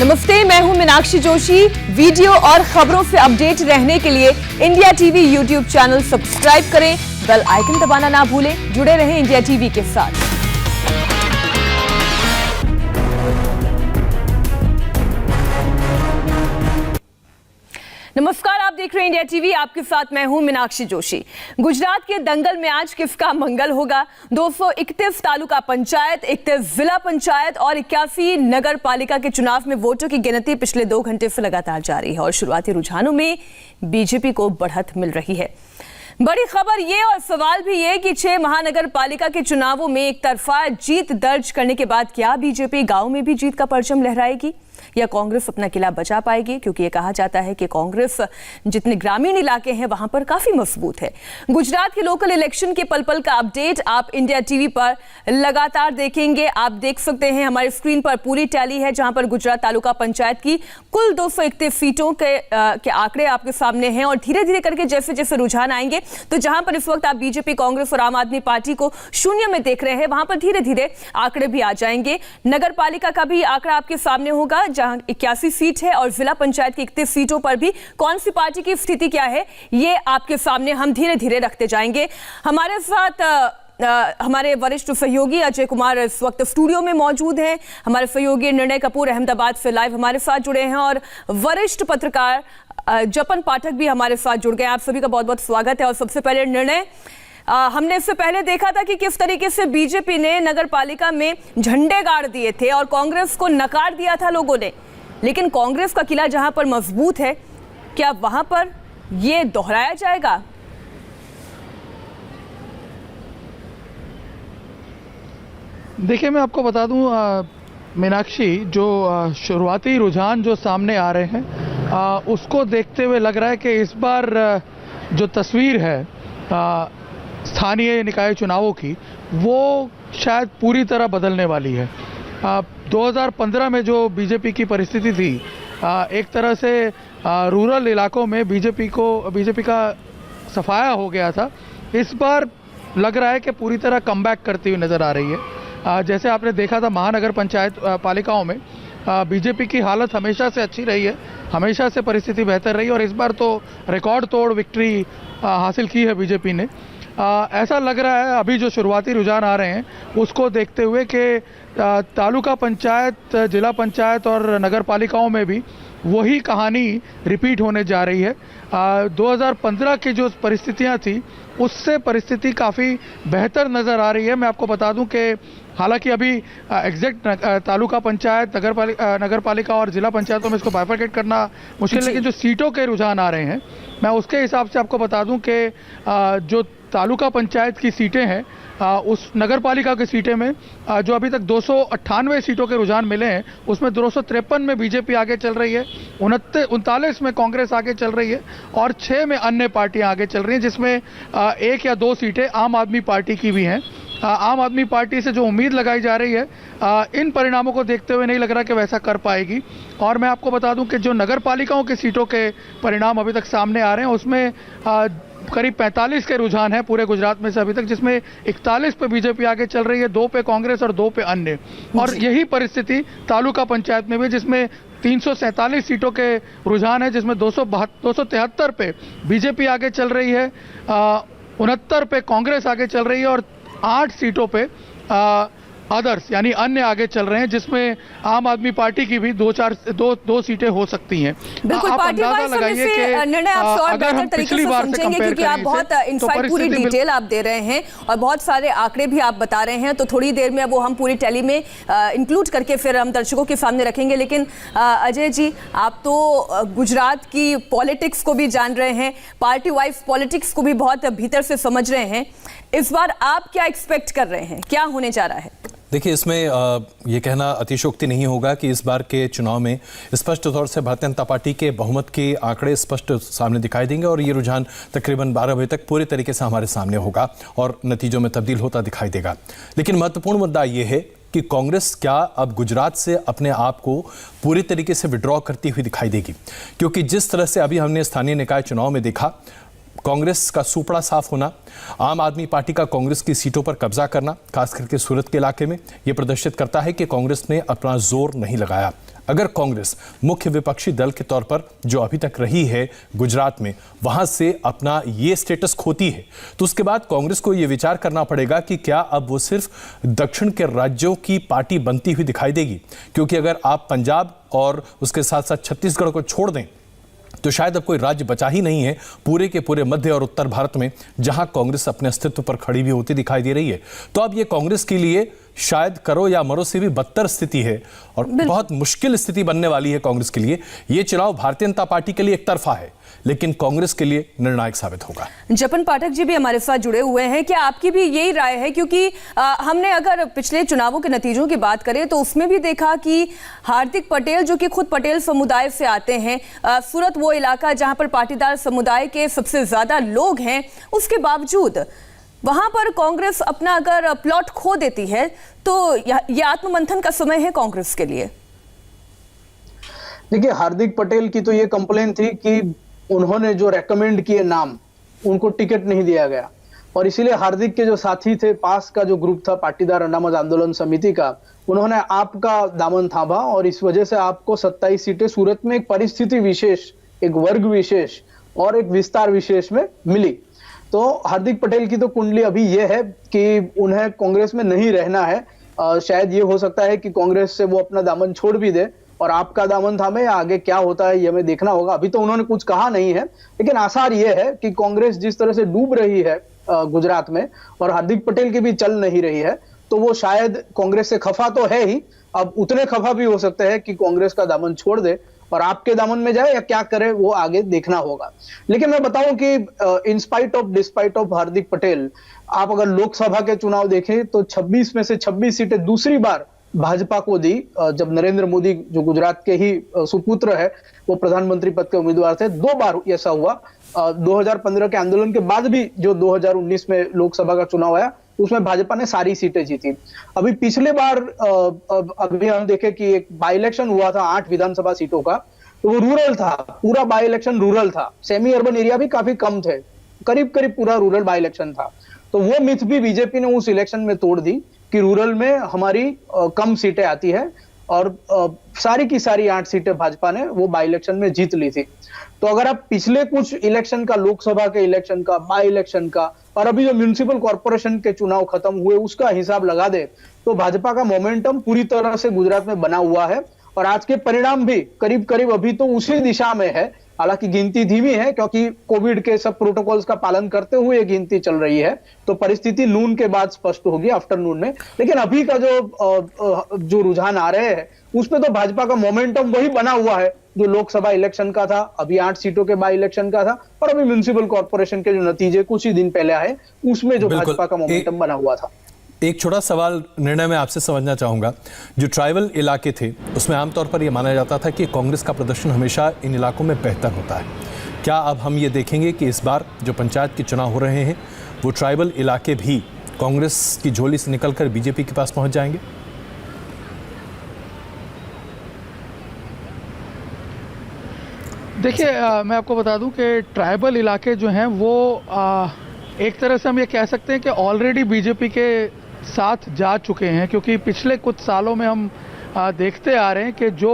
नमस्ते, मैं हूं मीनाक्षी जोशी। वीडियो और खबरों से अपडेट रहने के लिए India TV YouTube channel subscribe करें, बेल आइकन दबाना ना भूलें। जुड़े रहें इंडिया टीवी के साथ। नमस्कार, आप देख रहे हैं इंडिया टीवी। आपके साथ मैं हूं मीनाक्षी जोशी। गुजरात के दंगल में आज किसका मंगल होगा? 231 तालुका पंचायत, 31 जिला पंचायत और 81 नगर पालिका के चुनाव में वोटों की गिनती पिछले 2 घंटे से लगातार जारी है और शुरुआती रुझानों में बीजेपी को बढ़त मिल रही है। बड़ी खबर ये और सवाल भी ये कि 6 महानगर पालिका के चुनावों में एक तरफा जीत दर्ज करने के बाद क्या बीजेपी गांव में भी जीत का परचम लहराएगी या कांग्रेस अपना किला बचा पाएगी? क्योंकि ये कहा जाता है कि कांग्रेस जितने ग्रामीण इलाके हैं वहां पर काफी मजबूत है। गुजरात के लोकल इलेक्शन के पल पल का अपडेट आप इंडिया टीवी पर लगातार देखेंगे। आप देख सकते हैं हमारी स्क्रीन पर पूरी टैली है जहां पर गुजरात तालुका पंचायत की कुल 231 सीटों के आंकड़े आपके सामने हैं और धीरे धीरे करके जैसे जैसे रुझान आएंगे तो जहां पर इस वक्त आप बीजेपी, कांग्रेस और आम आदमी पार्टी को शून्य में देख रहे हैं वहां पर धीरे धीरे आंकड़े भी आ जाएंगे। नगर पालिका का भी आंकड़ा आपके सामने होगा जहां 81 सीट है और जिला पंचायत की 31 सीटों पर भी कौन सी पार्टी की स्थिति क्या है ये आपके सामने हम धीरे धीरे रखते जाएंगे। हमारे साथ हमारे वरिष्ठ सहयोगी अजय कुमार इस वक्त स्टूडियो में मौजूद हैं। हमारे सहयोगी निर्णय कपूर अहमदाबाद से लाइव हमारे साथ जुड़े हैं और वरिष्ठ पत्रकार जपन पाठक भी हमारे साथ जुड़ गए। आप सभी का बहुत बहुत स्वागत है। और सबसे पहले निर्णय, हमने इससे पहले देखा था कि किस तरीके से बीजेपी ने नगर पालिका में झंडे गाड़ दिए थे और कांग्रेस को नकार दिया था लोगों ने, लेकिन कांग्रेस का किला जहां पर मजबूत है क्या वहां पर यह दोहराया जाएगा? देखिए, मैं आपको बता दूं मीनाक्षी, जो शुरुआती रुझान जो सामने आ रहे हैं उसको देखते हुए लग रहा है कि इस बार जो तस्वीर है स्थानीय निकाय चुनावों की वो शायद पूरी तरह बदलने वाली है। 2015 में जो बीजेपी की परिस्थिति थी, एक तरह से रूरल इलाकों में बीजेपी का सफाया हो गया था। इस बार लग रहा है कि पूरी तरह कमबैक करती हुई नज़र आ रही है। जैसे आपने देखा था महानगर पंचायत पालिकाओं में बीजेपी की हालत हमेशा से अच्छी रही है, हमेशा से परिस्थिति बेहतर रही और इस बार तो रिकॉर्ड तोड़ विक्ट्री हासिल की है बीजेपी ने। ऐसा लग रहा है अभी जो शुरुआती रुझान आ रहे हैं उसको देखते हुए कि तालुका पंचायत, जिला पंचायत और नगर पालिकाओं में भी वही कहानी रिपीट होने जा रही है। 2015 की जो परिस्थितियां थी उससे परिस्थिति काफ़ी बेहतर नज़र आ रही है। मैं आपको बता दूं कि हालांकि अभी एग्जैक्ट तालुका पंचायत, नगर पालिका और जिला पंचायतों में इसको बाइफरकेट करना मुश्किल, लेकिन जो सीटों के रुझान आ रहे हैं मैं उसके हिसाब से आपको बता दूं कि जो तालुका पंचायत की सीटें हैं उस नगर पालिका की सीटें में जो अभी तक 298 सीटों के रुझान मिले हैं उसमें 253 में बीजेपी आगे चल रही है, 39 में कांग्रेस आगे चल रही है और 6 में अन्य पार्टियां आगे चल रही हैं, जिसमें 1 या 2 सीटें आम आदमी पार्टी की भी हैं। आम आदमी पार्टी से जो उम्मीद लगाई जा रही है इन परिणामों को देखते हुए नहीं लग रहा कि वैसा कर पाएगी। और मैं आपको बता दूं कि जो नगर पालिकाओं की सीटों के परिणाम अभी तक सामने आ रहे हैं उसमें करीब 45 के रुझान है पूरे गुजरात में से अभी तक, जिसमें 41 पे बीजेपी आगे चल रही है, 2 पे कांग्रेस और 2 पे अन्य। और यही परिस्थिति तालुका पंचायत में भी, जिसमें 347 सीटों के रुझान है, जिसमें 273 पे बीजेपी आगे चल रही है, 69 पे कांग्रेस आगे चल रही है और 8 सीटों पे अदर्स यानी अन्य आगे चल रहे हैं, जिसमें आम आदमी पार्टी की भी 2 सीटें हो सकती हैं। बिल्कुल, पार्टी वाइज निर्णय आप और बेहतर तरीके से समझेंगे क्योंकि आप बहुत इनसाइट पूरी डिटेल आप दे रहे हैं और बहुत सारे आंकड़े भी आप बता रहे हैं, तो थोड़ी देर में वो हम पूरी टैली में इंक्लूड करके फिर हम दर्शकों के सामने रखेंगे। लेकिन अजय जी, आप तो गुजरात की पॉलिटिक्स को भी जान रहे हैं, पार्टी वाइज पॉलिटिक्स को भी बहुत भीतर से समझ रहे हैं। इस बार आप क्या एक्सपेक्ट कर रहे हैं, क्या होने जा रहा है? देखिए, इसमें ये कहना अतिशयोक्ति नहीं होगा कि इस बार के चुनाव में स्पष्ट तौर से भारतीय जनता पार्टी के बहुमत के आंकड़े स्पष्ट सामने दिखाई देंगे और ये रुझान तकरीबन 12 बजे तक पूरे तरीके से हमारे सामने होगा और नतीजों में तब्दील होता दिखाई देगा। लेकिन महत्वपूर्ण मुद्दा ये है कि कांग्रेस क्या अब गुजरात से अपने आप को पूरी तरीके से विड्रॉ करती हुई दिखाई देगी? क्योंकि जिस तरह से अभी हमने स्थानीय निकाय चुनाव में देखा, कांग्रेस का सुपड़ा साफ होना, आम आदमी पार्टी का कांग्रेस की सीटों पर कब्जा करना, खास करके सूरत के इलाके में, यह प्रदर्शित करता है कि कांग्रेस ने अपना जोर नहीं लगाया। अगर कांग्रेस मुख्य विपक्षी दल के तौर पर जो अभी तक रही है गुजरात में, वहां से अपना ये स्टेटस खोती है, तो उसके बाद कांग्रेस को यह विचार करना पड़ेगा कि क्या अब वो सिर्फ दक्षिण के राज्यों की पार्टी बनती हुई दिखाई देगी। क्योंकि अगर आप पंजाब और उसके साथ साथ छत्तीसगढ़ को छोड़ दें तो शायद अब कोई राज्य बचा ही नहीं है पूरे के पूरे मध्य और उत्तर भारत में जहां कांग्रेस अपने अस्तित्व पर खड़ी भी होती दिखाई दे रही है। तो अब ये कांग्रेस के लिए शायद करो या मरो से भी बदतर स्थिति है और बहुत मुश्किल स्थिति बनने वाली है कांग्रेस के लिए। ये चुनाव भारतीय जनता पार्टी के लिए एक तरफा है, लेकिन कांग्रेस के लिए निर्णायक साबित होगा। जपन पाठक जी भी हमारे साथ जुड़े हुए हैं, क्या आपकी भी यही राय है? क्योंकि हमने अगर पिछले चुनावों के नतीजों की बात करें तो उसमें भी देखा कि हार्दिक पटेल जो कि खुद पटेल समुदाय से आते हैं, सूरत वो इलाका जहां पर पाटीदार समुदाय के सबसे ज्यादा लोग हैं, उसके बावजूद वहां पर कांग्रेस अपना अगर प्लॉट खो देती है तो यह आत्ममंथन का समय है कांग्रेस के लिए। देखिए, हार्दिक पटेल की तो ये कंप्लेन थी कि उन्होंने जो रेकमेंड किए नाम, उनको टिकट नहीं दिया गया और इसीलिए हार्दिक के जो साथी थे, पास का जो ग्रुप था पाटीदार अनामत आंदोलन समिति का, उन्होंने आपका दामन थामा और इस वजह से आपको 27 सीटें सूरत में एक परिस्थिति विशेष, एक वर्ग विशेष और एक विस्तार विशेष में मिली। तो हार्दिक पटेल की तो कुंडली अभी यह है कि उन्हें कांग्रेस में नहीं रहना है। शायद ये हो सकता है कि कांग्रेस से वो अपना दामन छोड़ भी दे और आपका दामन थामे, या आगे क्या होता है ये हमें देखना होगा। अभी तो उन्होंने कुछ कहा नहीं है, लेकिन आसार ये है कि कांग्रेस जिस तरह से डूब रही है गुजरात में और हार्दिक पटेल की भी चल नहीं रही है, तो वो शायद कांग्रेस से खफा तो है ही, अब उतने खफा भी हो सकते हैं कि कांग्रेस का दामन छोड़ दे और आपके दामन में जाए, या क्या करे वो आगे देखना होगा। लेकिन मैं बताऊं कि in spite of despite of Hardik Patel, आप अगर लोकसभा के चुनाव देखें तो 26 में से 26 सीटें दूसरी बार भाजपा को दी। जब नरेंद्र मोदी जो गुजरात के ही सुपुत्र है, वो प्रधानमंत्री पद के उम्मीदवार थे, 2 बार ऐसा हुआ। 2015 के आंदोलन के बाद भी जो 2019 में लोकसभा का चुनाव आया उसमें भाजपा ने सारी सीटें जीती। अभी पिछले बार अभी हम देखें कि एक बाई इलेक्शन हुआ था 8 विधानसभा सीटों का, तो वो रूरल था, पूरा बाई इलेक्शन रूरल था, सेमी अर्बन एरिया भी काफी कम थे, करीब करीब पूरा रूरल बाई इलेक्शन था। तो वो मिथ भी बीजेपी ने उस इलेक्शन में तोड़ दी कि रूरल में हमारी कम सीटें आती है और सारी की सारी 8 सीटें भाजपा ने वो बाई इलेक्शन में जीत ली थी। तो अगर आप पिछले कुछ इलेक्शन का, लोकसभा के इलेक्शन का, बाई इलेक्शन का और अभी जो म्युनिसिपल कॉर्पोरेशन के चुनाव खत्म हुए उसका हिसाब लगा दे तो भाजपा का मोमेंटम पूरी तरह से गुजरात में बना हुआ है और आज के परिणाम भी करीब करीब अभी तो उसी दिशा में है। हालांकि गिनती धीमी है क्योंकि कोविड के सब प्रोटोकॉल्स का पालन करते हुए गिनती चल रही है, तो परिस्थिति नून के बाद स्पष्ट होगी, आफ्टरनून में। लेकिन अभी का जो रुझान आ रहे हैं उसमें तो भाजपा का मोमेंटम वही बना हुआ है जो लोकसभा इलेक्शन का था, अभी 8 सीटों के बाई इलेक्शन का था और अभी म्युनिसिपल कॉर्पोरेशन के जो नतीजे कुछ ही दिन पहले आए उसमें जो भाजपा का मोमेंटम बना हुआ था। एक छोटा सवाल निर्णय में आपसे समझना चाहूंगा, जो ट्राइबल इलाके थे उसमें आमतौर पर यह माना जाता था कि कांग्रेस का प्रदर्शन हमेशा इन इलाकों में बेहतर होता है। क्या अब हम ये देखेंगे कि इस बार जो पंचायत के चुनाव हो रहे हैं वो ट्राइबल इलाके भी कांग्रेस की झोली से निकलकर बीजेपी के पास पहुंच जाएंगे? देखिए, मैं आपको बता दूं कि ट्राइबल इलाके जो हैं वो एक तरह से हम ये कह सकते हैं कि ऑलरेडी बीजेपी के साथ जा चुके हैं, क्योंकि पिछले कुछ सालों में हम देखते आ रहे हैं कि जो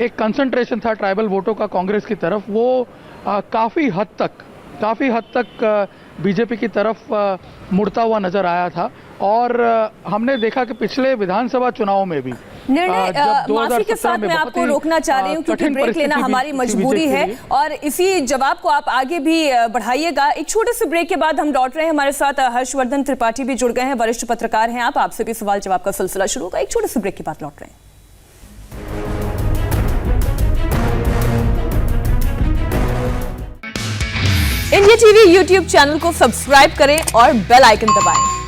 एक कंसंट्रेशन था ट्राइबल वोटों का कांग्रेस की तरफ, वो काफ़ी हद तक बीजेपी की तरफ मुड़ता हुआ नज़र आया था। और हमने देखा कि पिछले विधानसभा चुनाव में भी माफी के साथ मैं आपको रोकना चाह रही हूँ क्योंकि ब्रेक लेना हमारी मजबूरी है और इसी जवाब को आप आगे भी बढ़ाइएगा। एक छोटे से ब्रेक के बाद हम लौट रहे हैं। हमारे साथ हर्षवर्धन त्रिपाठी भी जुड़ गए हैं, वरिष्ठ पत्रकार हैं आप, आपसे भी सवाल जवाब का सिलसिला शुरू होगा। एक छोटे से ब्रेक के बाद लौट रहे हैं। इंडिया टीवी यूट्यूब चैनल को सब्सक्राइब करें और बेल आइकन दबाएं।